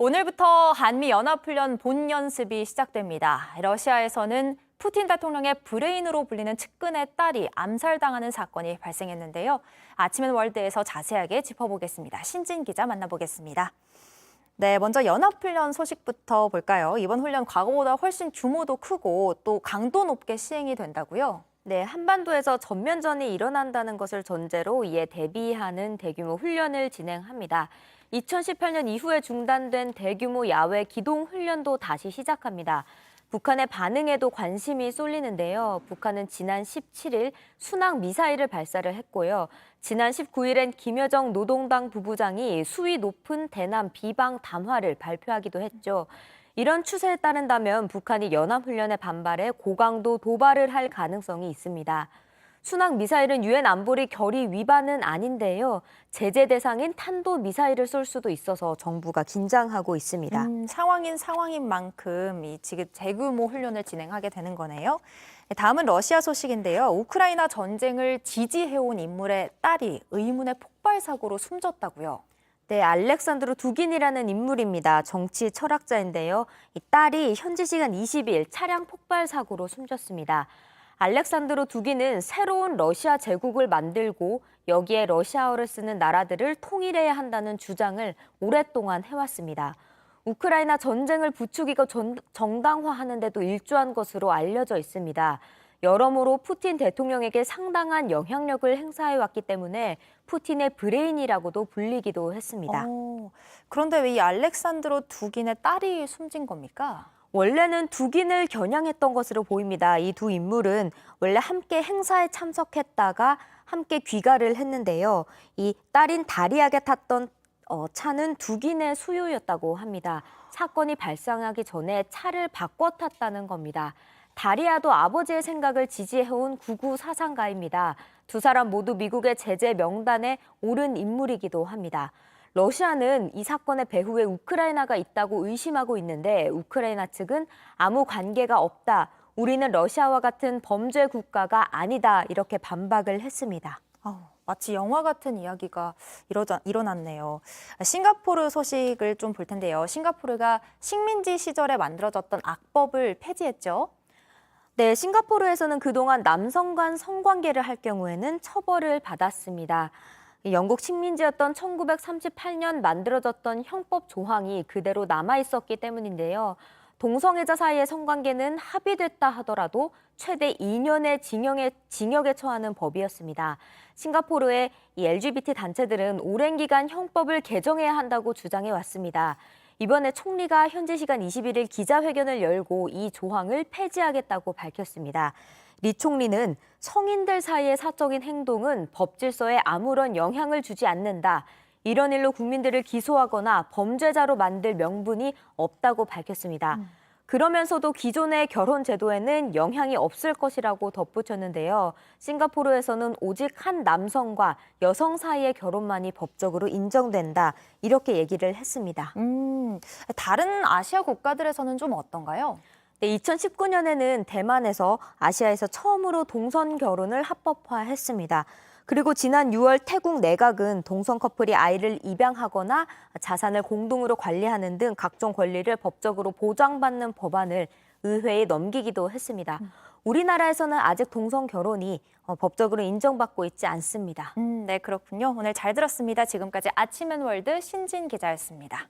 오늘부터 한미연합훈련 본연습이 시작됩니다. 러시아에서는 푸틴 대통령의 브레인으로 불리는 측근의 딸이 암살당하는 사건이 발생했는데요. 아침엔 월드에서 자세하게 짚어보겠습니다. 신진 기자 만나보겠습니다. 네, 먼저 연합훈련 소식부터 볼까요? 이번 훈련 과거보다 훨씬 규모도 크고 또 강도 높게 시행이 된다고요? 네, 한반도에서 전면전이 일어난다는 것을 전제로 이에 대비하는 대규모 훈련을 진행합니다. 2018년 이후에 중단된 대규모 야외 기동 훈련도 다시 시작합니다. 북한의 반응에도 관심이 쏠리는데요. 북한은 지난 17일 순항 미사일을 발사를 했고요. 지난 19일엔 김여정 노동당 부부장이 수위 높은 대남 비방 담화를 발표하기도 했죠. 이런 추세에 따른다면 북한이 연합훈련에 반발해 고강도 도발을 할 가능성이 있습니다. 순항 미사일은 유엔 안보리 결의 위반은 아닌데요. 제재 대상인 탄도미사일을 쏠 수도 있어서 정부가 긴장하고 있습니다. 상황인 만큼 지금 대규모 훈련을 진행하게 되는 거네요. 다음은 러시아 소식인데요. 우크라이나 전쟁을 지지해온 인물의 딸이 의문의 폭발 사고로 숨졌다고요. 네, 알렉산드로 두긴이라는 인물입니다. 정치 철학자인데요. 이 딸이 현지 시간 20일 차량 폭발 사고로 숨졌습니다. 알렉산드로 두긴은 새로운 러시아 제국을 만들고 여기에 러시아어를 쓰는 나라들을 통일해야 한다는 주장을 오랫동안 해왔습니다. 우크라이나 전쟁을 부추기고 정당화하는 데도 일조한 것으로 알려져 있습니다. 여러모로 푸틴 대통령에게 상당한 영향력을 행사해왔기 때문에 푸틴의 브레인이라고도 불리기도 했습니다. 그런데 왜 이 알렉산드로 두긴의 딸이 숨진 겁니까? 원래는 두긴을 겨냥했던 것으로 보입니다. 이 두 인물은 원래 함께 행사에 참석했다가 함께 귀가를 했는데요. 이 딸인 다리아가 탔던 차는 두긴의 소유였다고 합니다. 사건이 발생하기 전에 차를 바꿔 탔다는 겁니다. 다리아도 아버지의 생각을 지지해온 극우 사상가입니다. 두 사람 모두 미국의 제재 명단에 오른 인물이기도 합니다. 러시아는 이 사건의 배후에 우크라이나가 있다고 의심하고 있는데 우크라이나 측은 아무 관계가 없다. 우리는 러시아와 같은 범죄 국가가 아니다. 이렇게 반박을 했습니다. 마치 영화 같은 이야기가 일어났네요. 싱가포르 소식을 좀 볼 텐데요. 싱가포르가 식민지 시절에 만들어졌던 악법을 폐지했죠. 네, 싱가포르에서는 그동안 남성 간 성관계를 할 경우에는 처벌을 받았습니다. 영국 식민지였던 1938년 만들어졌던 형법 조항이 그대로 남아있었기 때문인데요. 동성애자 사이의 성관계는 합의됐다 하더라도 최대 2년의 징역에 처하는 법이었습니다. 싱가포르의 이 LGBT 단체들은 오랜 기간 형법을 개정해야 한다고 주장해 왔습니다. 이번에 총리가 현지 시간 21일 기자회견을 열고 이 조항을 폐지하겠다고 밝혔습니다. 리 총리는 성인들 사이의 사적인 행동은 법 질서에 아무런 영향을 주지 않는다. 이런 일로 국민들을 기소하거나 범죄자로 만들 명분이 없다고 밝혔습니다. 그러면서도 기존의 결혼 제도에는 영향이 없을 것이라고 덧붙였는데요. 싱가포르에서는 오직 한 남성과 여성 사이의 결혼만이 법적으로 인정된다. 이렇게 얘기를 했습니다. 다른 아시아 국가들에서는 좀 어떤가요? 네, 2019년에는 대만에서 아시아에서 처음으로 동성 결혼을 합법화했습니다. 그리고 지난 6월 태국 내각은 동성 커플이 아이를 입양하거나 자산을 공동으로 관리하는 등 각종 권리를 법적으로 보장받는 법안을 의회에 넘기기도 했습니다. 우리나라에서는 아직 동성 결혼이 법적으로 인정받고 있지 않습니다. 네, 그렇군요. 오늘 잘 들었습니다. 지금까지 아침앤월드 신진 기자였습니다.